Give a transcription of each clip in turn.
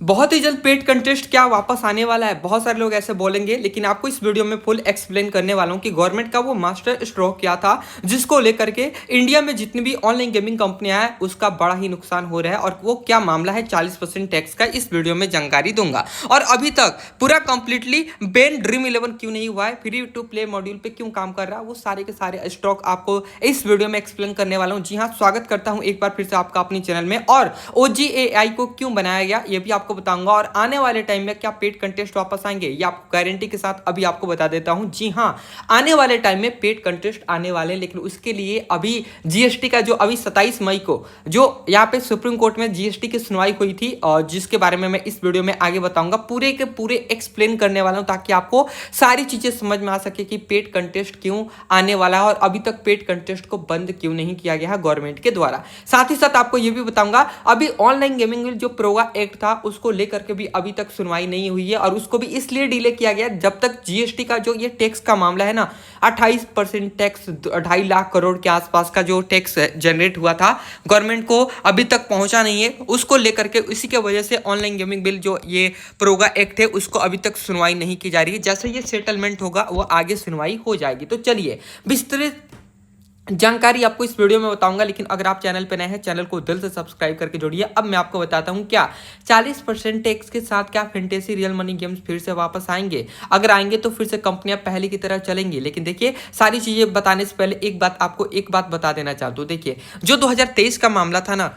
बहुत ही जल्द paid contest क्या वापस आने वाला है। बहुत सारे लोग ऐसे बोलेंगे, लेकिन आपको इस वीडियो में फुल एक्सप्लेन करने वाला हूं कि गवर्नमेंट का वो मास्टर स्ट्रोक क्या था जिसको लेकर के इंडिया में जितनी भी ऑनलाइन गेमिंग कंपनियां हैं उसका बड़ा ही नुकसान हो रहा है और वो क्या मामला है 40% टैक्स का इस वीडियो में जानकारी दूंगा। और अभी तक पूरा कंप्लीटली बैन ड्रीम 11 क्यों नहीं हुआ है, फ्री टू प्ले मॉड्यूल पे क्यों काम कर रहा है, वो सारे के सारे स्टॉक आपको इस वीडियो में एक्सप्लेन करने वाला हूं। जी हाँ, स्वागत करता हूं एक बार फिर से आपका अपनी चैनल में। और OGAI को क्यों बनाया गया ये भी आपको बताऊंगा, और आने वाले टाइम में क्या पेड कंटेस्ट वापस आएंगे ये आपको गारंटी के साथ अभी आपको बता देता हूं। जी हां, आने वाले टाइम में पेड कंटेस्ट आने वाले, लेकिन उसके लिए अभी जीएसटी का जो अभी 27 मई को जो यहां पे सुप्रीम कोर्ट में जीएसटी की सुनवाई हुई थी और जिसके बारे में मैं इस वीडियो में आगे बताऊंगा, पूरे के पूरे एक्सप्लेन करने वाला हूं ताकि आपको सारी चीजें समझ में आ सके कि पेड कंटेस्ट क्यों आने वाला है और अभी तक पेड कंटेस्ट को बंद क्यों नहीं किया गया है गवर्नमेंट के द्वारा। साथ ही साथ आपको यह भी बताऊंगा अभी ऑनलाइन गेमिंग में जो प्रोगा एक्ट था उसको लेकर के भी अभी तक सुनवाई नहीं हुई है और उसको भी इसलिए डिले किया गया जब तक जीएसटी का जो ये टैक्स का मामला है ना, 28% टैक्स 2.5 लाख करोड़ के आसपास का जो टैक्स जनरेट हुआ था गवर्नमेंट को अभी तक पहुंचा नहीं है। उसको लेकर के इसी के वजह से ऑनलाइन गेमिंग बिल जो ये प्रोगा एक्ट है उसको अभी तक सुनवाई नहीं की जा रही है। जैसे ये सेटलमेंट होगा वो आगे सुनवाई हो जाएगी। तो चलिए विस्तृत जानकारी आपको इस वीडियो में बताऊंगा, लेकिन अगर आप चैनल पर नए हैं चैनल को दिल से सब्सक्राइब करके जोड़िए। अब मैं आपको बताता हूं क्या 40% टैक्स के साथ क्या फैंटेसी रियल मनी गेम्स फिर से वापस आएंगे। अगर आएंगे तो फिर से कंपनियां पहले की तरह चलेंगी। लेकिन देखिए, सारी चीजें बताने से पहले एक बात बता देना चाहता हूं। देखिए, जो 2023 का मामला था ना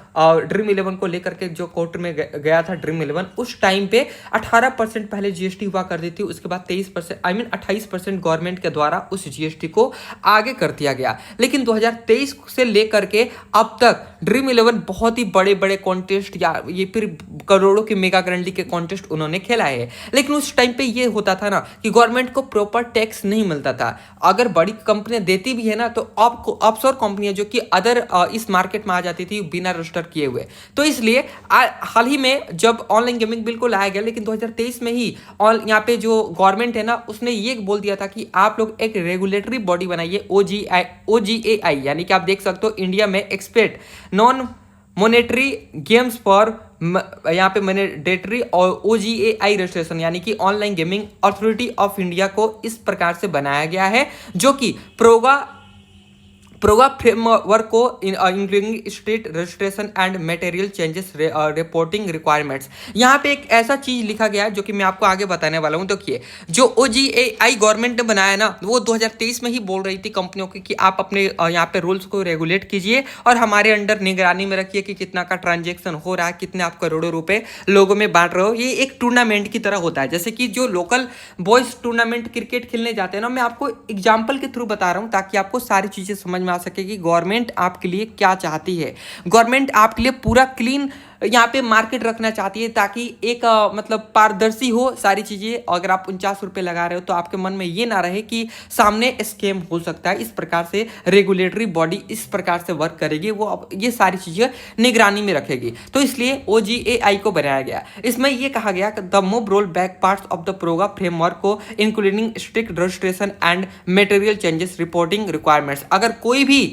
ड्रीम 11 को लेकर के जो कोर्ट में गया था ड्रीम 11, उस टाइम पे 18% पहले जीएसटी हुआ करती थी, उसके बाद 23% 28% गवर्नमेंट के द्वारा उस जीएसटी को आगे कर दिया गया। लेकिन 2023 से लेकर के अब तक ड्रीम 11 बहुत ही बड़े बड़े कॉन्टेस्ट या ये फिर करोड़ों के मेगा ग्रैंडली के कॉन्टेस्ट उन्होंने खेला है। लेकिन उस टाइम पे ये होता था ना कि गवर्नमेंट को प्रॉपर टैक्स नहीं मिलता था। अगर बड़ी कंपनियां देती भी है ना तो ऑफशोर कंपनियां जो कि अदर इस मार्केट में आ जाती थी बिना रजिस्टर किए हुए। तो इसलिए हाल ही में जब ऑनलाइन गेमिंग बिल को लाया गया, लेकिन 2023 में ही यहाँ पे जो गवर्नमेंट है ना उसने ये बोल दिया था कि आप लोग एक रेगुलेटरी बॉडी बनाइए OGAI, यानी कि आप देख सकते हो इंडिया में expert non monetary games for यहाँ पे मैंडेटरी और OGAI रजिस्ट्रेशन यानी कि online gaming authority of India को इस प्रकार से बनाया गया है, जो कि प्रोगा फ्रेमवर्क को including state registration and material changes reporting requirements. यहाँ पे एक ऐसा चीज लिखा गया है जो कि मैं आपको आगे बताने वाला हूँ। देखिए, जो OGAI गवर्नमेंट ने बनाया ना वो 2023 में ही बोल रही थी कंपनियों की कि आप अपने यहाँ पे रूल्स को रेगुलेट कीजिए और हमारे अंडर निगरानी में रखिए कि कितना का ट्रांजेक्शन हो रहा है, कितने आप करोड़ों रुपए लोगों में बांट रहे हो। ये एक टूर्नामेंट की तरह होता है, जैसे कि जो लोकल बॉयज टूर्नामेंट क्रिकेट खेलने जाते हैं ना। मैं आपको एग्जाम्पल के थ्रू बता रहा हूँ ताकि आपको सारी चीजें समझ में आ सके कि गवर्नमेंट आपके लिए क्या चाहती है। गवर्नमेंट आपके लिए पूरा क्लीन यहाँ पे मार्केट रखना चाहती है ताकि एक मतलब पारदर्शी हो सारी चीजें। अगर आप 49 रुपए लगा रहे हो तो आपके मन में ये ना रहे कि सामने स्कैम हो सकता है। इस प्रकार से रेगुलेटरी बॉडी इस प्रकार से वर्क करेगी, वो ये सारी चीजें निगरानी में रखेगी। तो इसलिए OGAI को बनाया गया। इसमें यह कहा गया कि the move roll back parts of the PROGA framework को including strict registration and material changes reporting requirements. अगर कोई भी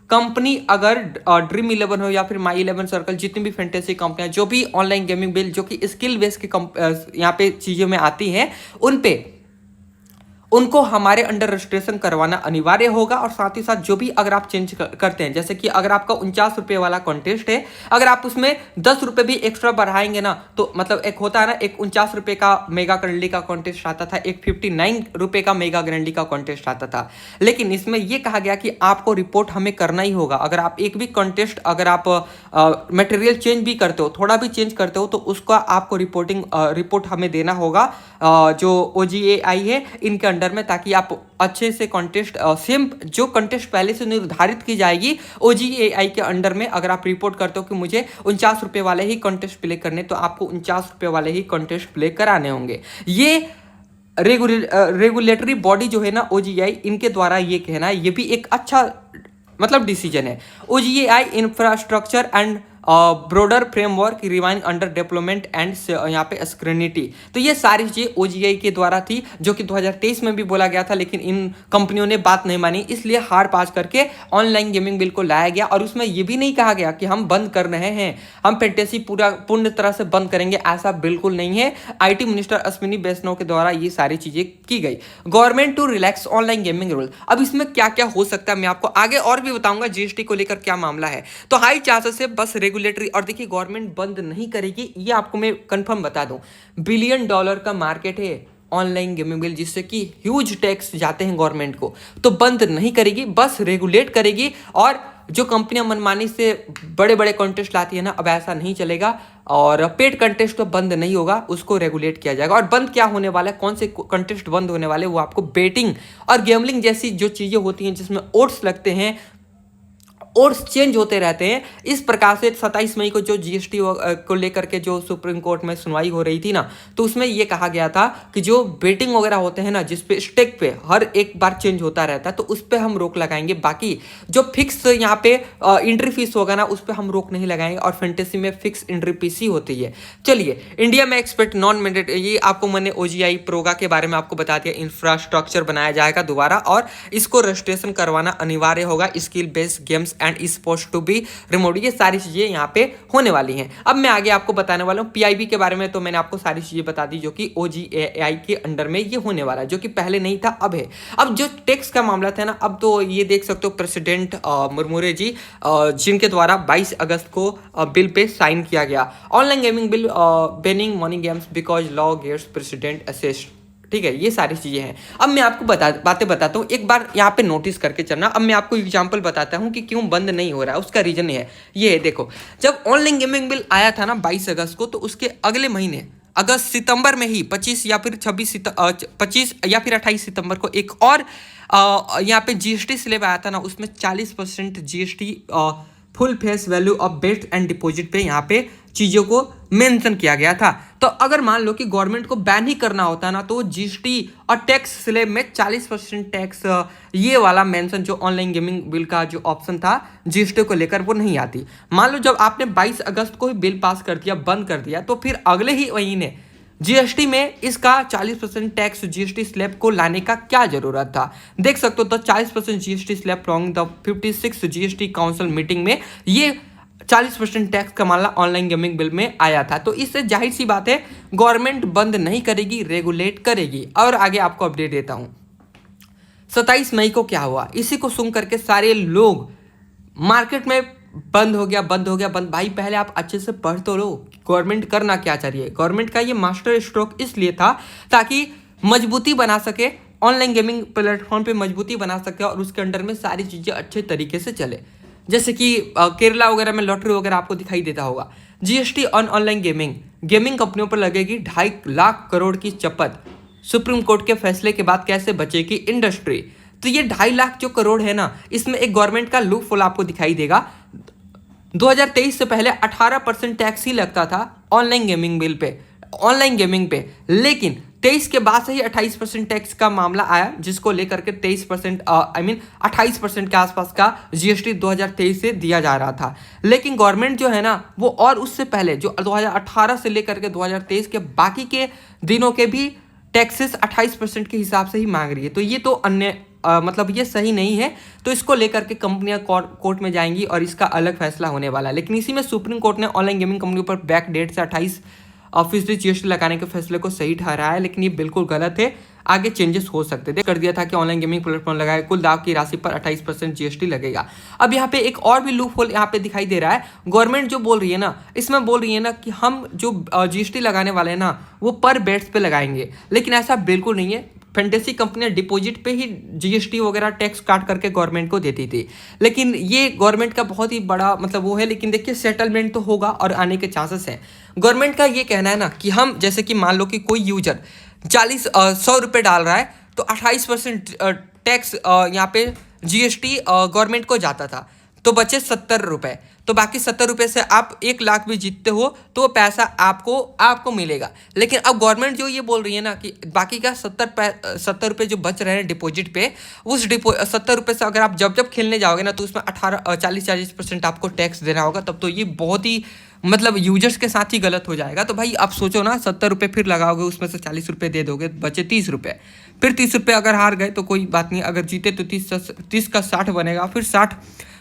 कंपनी अगर ड्रीम 11 हो या फिर माई 11 सर्कल, जितनी भी फैंटेसी कंपनियां जो भी ऑनलाइन गेमिंग बिल जो कि स्किल बेस के यहाँ पे चीजों में आती हैं उनको हमारे अंडर रजिस्ट्रेशन करवाना अनिवार्य होगा। और साथ ही साथ जो भी अगर आप चेंज करते हैं, जैसे कि अगर आपका 49 रुपए वाला कॉन्टेस्ट है, अगर आप उसमें 10 रुपए भी एक्स्ट्रा बढ़ाएंगे ना तो मतलब एक होता है ना, एक 49 रुपए का मेगा ग्रैंडली का कॉन्टेस्ट आता था, एक 59 रुपए का मेगा ग्रैंडली का कॉन्टेस्ट आता था। लेकिन इसमें यह कहा गया कि आपको रिपोर्ट हमें करना ही होगा। अगर आप एक भी कॉन्टेस्ट अगर आप मटेरियल चेंज भी करते हो, थोड़ा भी चेंज करते हो, तो उसका आपको रिपोर्ट हमें देना होगा जो OGAI है इनके अंडर में, ताकि आप अच्छे से कॉन्टेस्ट सेम जो कॉन्टेस्ट पहले से निर्धारित की जाएगी OGAI के अंडर में। अगर आप रिपोर्ट करते हो कि मुझे 49 रुपए वाले ही कॉन्टेस्ट प्ले करने, तो आपको 49 रुपए वाले ही कॉन्टेस्ट प्ले कराने होंगे। ये रेगुलेटरी बॉडी जो है ना OGAI, इनके द्वारा ये कहना है, ये भी एक अच्छा मतलब डिसीजन है। OGAI infrastructure and broader framework reviewing under development and यहाँ पे स्क्रूनिटी। तो ये सारी चीजें ओजीआई के द्वारा थी, जो कि 2023 में भी बोला गया था, लेकिन इन कंपनियों ने बात नहीं मानी, इसलिए हार पास करके ऑनलाइन गेमिंग बिल को लाया गया। और उसमें यह भी नहीं कहा गया कि हम बंद कर रहे हैं, हम फैंटेसी पूर्ण तरह से बंद करेंगे, ऐसा बिल्कुल नहीं है। आईटी मिनिस्टर अश्विनी वैष्णव के द्वारा ये सारी चीजें की गई। Government to relax online gaming rule. अब इसमें क्या क्या हो सकता है मैं आपको आगे और भी बताऊंगा, जीएसटी को लेकर क्या मामला है। तो हाई चांसेस है बस रेगुलेटरी, और देखिए गवर्नमेंट बंद नहीं करेगी, ये आपको मैं कंफर्म बता दूं। $1 बिलियन का मार्केट है ऑनलाइन गेमिंग बिल, जिससे कि ह्यूज टैक्स जाते हैं गवर्नमेंट को, तो बंद नहीं करेगी, बस रेगुलेट करेगी। और जो कंपनियां मनमानी से बड़े बड़े कॉन्टेस्ट लाती है ना, अब ऐसा नहीं चलेगा। और पेड कंटेस्ट तो बंद नहीं होगा, उसको रेगुलेट किया जाएगा। और बंद क्या होने वाला है, कौन से कंटेस्ट बंद होने वाले, वो आपको बेटिंग और गैम्बलिंग जैसी जो चीजें होती हैं जिसमें ओट्स लगते हैं, ओट्स चेंज होते रहते हैं, इस प्रकार से 27 मई को जो जीएसटी को लेकर के जो सुप्रीम कोर्ट में सुनवाई हो रही थी ना, तो उसमें यह कहा गया था कि जो बेटिंग वगैरह होते हैं ना, जिस पे स्टेक पे हर एक बार चेंज होता रहता है, तो उस पर हम रोक लगाएंगे। बाकी जो फिक्स यहाँ पे एंट्री फीस होगा ना, उस पर हम रोक नहीं लगाएंगे। और फैंटेसी में फिक्स एंट्री फीस ही होती है। चलिए, इंडिया में एक्सपेक्ट नॉन मैंडेटरी, ये आपको मैंने ओजीआई प्रोगा के बारे में आपको बता दिया। इंफ्रास्ट्रक्चर बनाया जाएगा दोबारा, और इसको रजिस्ट्रेशन करवाना अनिवार्य होगा। Skill based games and sports to be remote, ये सारी चीजें यहाँ पे होने वाली हैं। अब मैं आगे आपको बताने वाला हूँ पीआईबी के बारे में। तो मैंने आपको सारी चीजें बता दी जो कि ओजीएआई के अंडर में ये होने वाला है, जो कि पहले नहीं था, अब है। अब जो टैक्स का मामला था ना, अब तो ये देख सकते हो प्रेसिडेंट मुर्मू जी, जिनके द्वारा 22 अगस्त को बिल पे साइन किया गया। Online gaming bill banning money games because law gives president assist. ठीक है, ये सारी चीजें हैं। अब मैं आपको बातें बताता हूँ, एक बार यहाँ पे नोटिस करके चलना। अब मैं आपको एग्जांपल बताता हूँ कि क्यों बंद नहीं हो रहा है, उसका रीजन है ये है। देखो, जब ऑनलाइन गेमिंग बिल आया था ना 22 अगस्त को, तो उसके अगले महीने अगस्त सितंबर में ही 25 या फिर 28 सितंबर को एक और यहाँ पे जीएसटी स्लैब आया था ना, उसमें 40% GST full face value of bets and deposit पे यहाँ पे चीजों को मेंशन किया गया था। तो अगर मान लो कि गवर्नमेंट को बैन ही करना होता ना, तो जीएसटी और टैक्स स्लैब में 40% टैक्स ये वाला मेंशन जो ऑनलाइन गेमिंग बिल का जो ऑप्शन था जीएसटी को लेकर, वो नहीं आती। मान लो जब आपने 22 अगस्त को ही बिल पास कर दिया, बंद कर दिया, तो फिर अगले ही महीने जीएसटी में इसका 40% टैक्स जीएसटी स्लैब को लाने का क्या जरूरत था। देख सकते हो, तो 40% GST slab from the 56 GST council meeting में ये 40% टैक्स का मामला ऑनलाइन गेमिंग बिल में आया था। तो इससे जाहिर सी बात है गवर्नमेंट बंद नहीं करेगी, रेगुलेट करेगी। और आगे आपको अपडेट देता हूं, 27 मई को क्या हुआ, इसी को सुन करके सारे लोग मार्केट में बंद हो गया, बंद हो गया, बंद। भाई पहले आप अच्छे से पढ़ तो लो, गवर्नमेंट करना क्या चाह रही है। गवर्नमेंट का ये मास्टर स्ट्रोक इसलिए था ताकि मजबूती बना सके, ऑनलाइन गेमिंग प्लेटफॉर्म पे मजबूती बना सके, और उसके अंडर में सारी चीजें अच्छे तरीके से चले। जैसे कि केरला वगैरह में लॉटरी वगैरह आपको दिखाई देता होगा। जीएसटी ऑन ऑनलाइन गेमिंग कंपनियों पर लगेगी 2.5 लाख करोड़ की चपत। सुप्रीम कोर्ट के फैसले के बाद कैसे बचेगी इंडस्ट्री। तो ये 2.5 लाख जो करोड़ है ना, इसमें एक गवर्नमेंट का लूप होल आपको दिखाई देगा। 2023 से पहले 18% टैक्स ही लगता था online gaming bill pay, online gaming पे, लेकिन 23 के बाद से ही 28% टैक्स का मामला आया, जिसको लेकर के 28% के आसपास का जीएसटी 2023 से दिया जा रहा था। लेकिन गवर्नमेंट जो है ना, वो और उससे पहले जो 2018 से लेकर के 2023 के बाकी के दिनों के भी टैक्सेस 28% के हिसाब से ही मांग रही है। तो ये तो अन्य मतलब ये सही नहीं है। तो इसको लेकर के कंपनियां कोर्ट में जाएंगी और इसका अलग फैसला होने वाला है। लेकिन इसी में सुप्रीम कोर्ट ने ऑनलाइन गेमिंग कंपनियों पर बैक डेट से 28% जीएसटी लगाने के फैसले को सही ठहराया है, लेकिन ये बिल्कुल गलत है। आगे चेंजेस हो सकते थे। कर दिया था कि ऑनलाइन गेमिंग प्लेटफॉर्म लगाए, कुल दाव की राशि पर 28% जीएसटी लगेगा। अब यहाँ पे एक और भी लूप होल यहाँ पे दिखाई दे रहा है। गवर्नमेंट जो बोल रही है ना, इसमें बोल रही है ना कि हम जो जीएसटी लगाने वाले हैं ना, वो पर बेट्स पे लगाएंगे, लेकिन ऐसा बिल्कुल नहीं है। फैंटेसी कंपनियां डिपॉजिट पे ही जीएसटी वगैरह टैक्स काट करके गवर्नमेंट को देती थी, लेकिन ये गवर्नमेंट का बहुत ही बड़ा मतलब वो है। लेकिन देखिए सेटलमेंट तो होगा और आने के चांसेस हैं। गवर्नमेंट का ये कहना है ना कि हम जैसे कि मान लो कि कोई यूजर 100 रुपये डाल रहा है, तो 28% टैक्स यहाँ पे जीएसटी गवर्नमेंट को जाता था। तो बचे 70 रुपए। तो बाकी 70 रुपए से आप 1 लाख भी जीतते हो तो वो पैसा आपको मिलेगा। लेकिन अब गवर्नमेंट जो ये बोल रही है ना कि बाकी का 70 रुपये जो बच रहे हैं डिपॉजिट पे, उस 70 रुपये से अगर आप जब खेलने जाओगे ना तो उसमें 40% आपको टैक्स देना होगा। तब तो ये बहुत ही मतलब यूजर्स के साथ ही गलत हो जाएगा। तो भाई आप सोचो ना, 70 रुपये फिर लगाओगे, उसमें से 40 रुपये दे दोगे, बचे 30 रुपये। फिर 30 रुपये अगर हार गए तो कोई बात नहीं, अगर जीते तो 30 का 60 बनेगा। फिर 60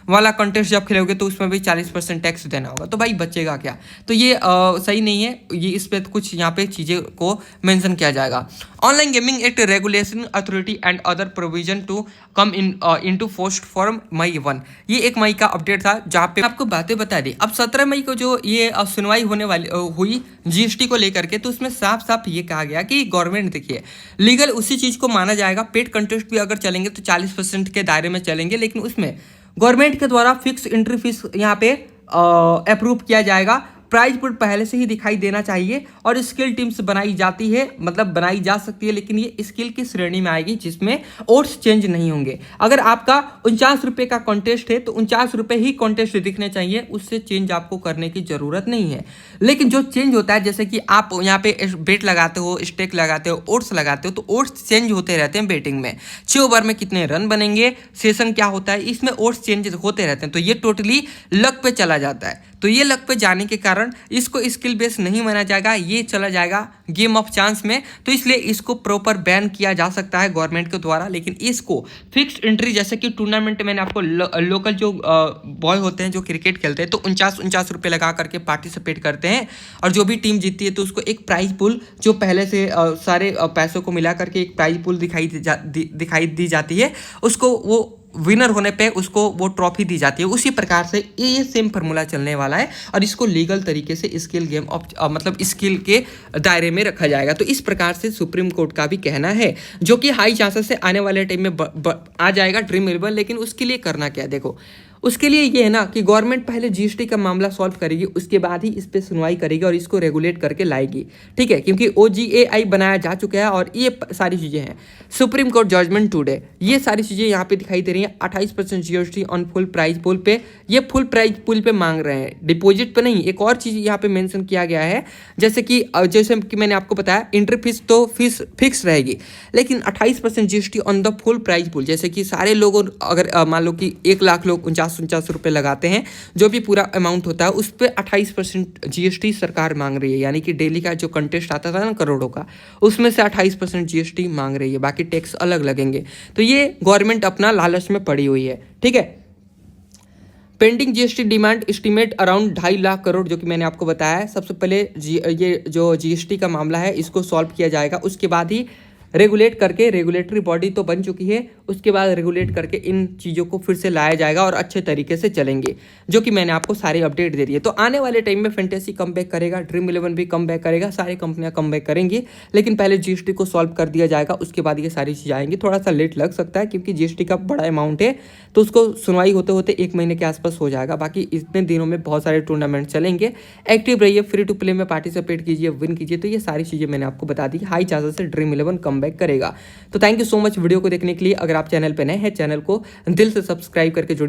वाला कंटेस्ट जब खेलोगे तो उसमें भी 40% टैक्स देना होगा। तो भाई बचेगा क्या? तो ये सही नहीं है। ये इस पर कुछ यहाँ पे चीज़ें को मेंशन किया जाएगा। Online gaming act regulation authority and other provision to come into force for May 1। ये 1 मई का अपडेट था जहाँ पे आपको बातें बता दी। अब 17 मई को जो ये सुनवाई होने वाली हुई जीएसटी को लेकर के, तो उसमें साफ साफ ये कहा गया कि गवर्नमेंट देखिए लीगल उसी चीज़ को माना जाएगा। पेड कंटेस्ट भी अगर चलेंगे तो 40% के दायरे में चलेंगे, लेकिन उसमें गवर्नमेंट के द्वारा फिक्स एंट्री फीस यहाँ पे अप्रूव किया जाएगा। प्राइज पुल पहले से ही दिखाई देना चाहिए और स्किल टीम्स बनाई जाती है, मतलब बनाई जा सकती है, लेकिन ये स्किल की श्रेणी में आएगी जिसमें ओट्स चेंज नहीं होंगे। अगर आपका 49 रुपये का कॉन्टेस्ट है तो 49 रुपये ही कॉन्टेस्ट दिखने चाहिए, उससे चेंज आपको करने की जरूरत नहीं है। लेकिन जो चेंज होता है, जैसे कि आप यहाँ पे बेट लगाते हो, स्टेक लगाते हो, ओट्स लगाते हो, तो ओट्स चेंज होते रहते हैं बेटिंग में। 6 ओवर में कितने रन बनेंगे, सेशन क्या होता है, इसमें ओट्स चेंज होते रहते हैं। तो ये टोटली लक पे चला जाता है। तो ये लक पे जाने के कारण इसको स्किल बेस नहीं माना जाएगा, ये चला जाएगा गेम ऑफ चांस में। तो इसलिए इसको प्रॉपर बैन किया जा सकता है गवर्नमेंट के द्वारा। लेकिन इसको फिक्स्ड एंट्री, जैसे कि टूर्नामेंट मैंने आपको लोकल जो बॉय होते हैं जो क्रिकेट खेलते हैं तो 49 रुपये लगा करके पार्टिसिपेट करते हैं, और जो भी टीम जीतती है तो उसको एक प्राइज पुल जो पहले से सारे पैसों को मिला करके एक प्राइज पुल दिखाई दी जाती है, उसको वो विनर होने पे उसको वो ट्रॉफी दी जाती है। उसी प्रकार से ये सेम फार्मूला चलने वाला है और इसको लीगल तरीके से स्किल गेम मतलब स्किल के दायरे में रखा जाएगा। तो इस प्रकार से सुप्रीम कोर्ट का भी कहना है, जो कि हाई चांसेस से आने वाले टाइम में आ जाएगा ड्रीम 11। लेकिन उसके लिए करना क्या है, देखो उसके लिए ये है ना कि गवर्नमेंट पहले जीएसटी का मामला सॉल्व करेगी, उसके बाद ही इस पर सुनवाई करेगी और इसको रेगुलेट करके लाएगी, ठीक है। क्योंकि OGAI बनाया जा चुका है और ये सारी चीज़ें हैं। सुप्रीम कोर्ट जजमेंट टुडे, ये सारी चीज़ें यहाँ पे दिखाई दे रही हैं। 28% जीएसटी ऑन फुल प्राइज पुल पे, ये फुल प्राइज पुल पे मांग रहे हैं, डिपॉजिट पे नहीं। एक और चीज़ यहाँ पे मेंशन किया गया है, जैसे कि मैंने आपको बताया एंट्री फीस तो फीस फिक्स रहेगी, लेकिन 28% GST on the full prize pool, जैसे कि सारे लोगों अगर मान लो कि 1 लाख लोग 49 रुपये लगाते हैं, जो भी पूरा अमाउंट होता है उस पर 28% जीएसटी सरकार मांग रही है। यानी कि डेली का जो कंटेस्ट आता था ना करोड़ों का, उसमें से 28% जीएसटी मांग रही है, बाकी टैक्स अलग लगेंगे। तो ये गवर्नमेंट अपना लालच में पड़ी हुई है, ठीक है। Pending GST demand estimate around 2.5 lakh crore, जो कि मैंने आपको बताया है। सबसे पहले ये जो जीएसटी का मामला है इसको सॉल्व किया जाएगा, उसके बाद ही रेगुलेट करके, रेगुलेटरी बॉडी तो बन चुकी है, उसके बाद रेगुलेट करके इन चीज़ों को फिर से लाया जाएगा और अच्छे तरीके से चलेंगे, जो कि मैंने आपको सारी अपडेट दे दी है। तो आने वाले टाइम में फैंटेसी कम बैक करेगा, ड्रीम 11 भी कम बैक करेगा, सारी कंपनियां कम बैक करेंगी। लेकिन पहले जीएसटी को सॉल्व कर दिया जाएगा, उसके बाद ये सारी चीज़ें आएंगी। थोड़ा सा लेट लग सकता है क्योंकि जीएसटी का बड़ा अमाउंट है, तो उसको सुनवाई होते होते 1 महीने के आसपास हो जाएगा। बाकी इतने दिनों में बहुत सारे टूर्नामेंट चलेंगे। एक्टिव रहिए, फ्री टू प्ले में पार्टिसिपेट कीजिए, विन कीजिए। तो ये सारी चीज़ें मैंने आपको बता दी। हाई चांसेस से ड्रीम 11 कम बैक करेगा। तो thank you so much video को देखने के लिए। अगर आप चैनल पर नए हैं, चैनल को दिल से सब्सक्राइब करके जुड़िए।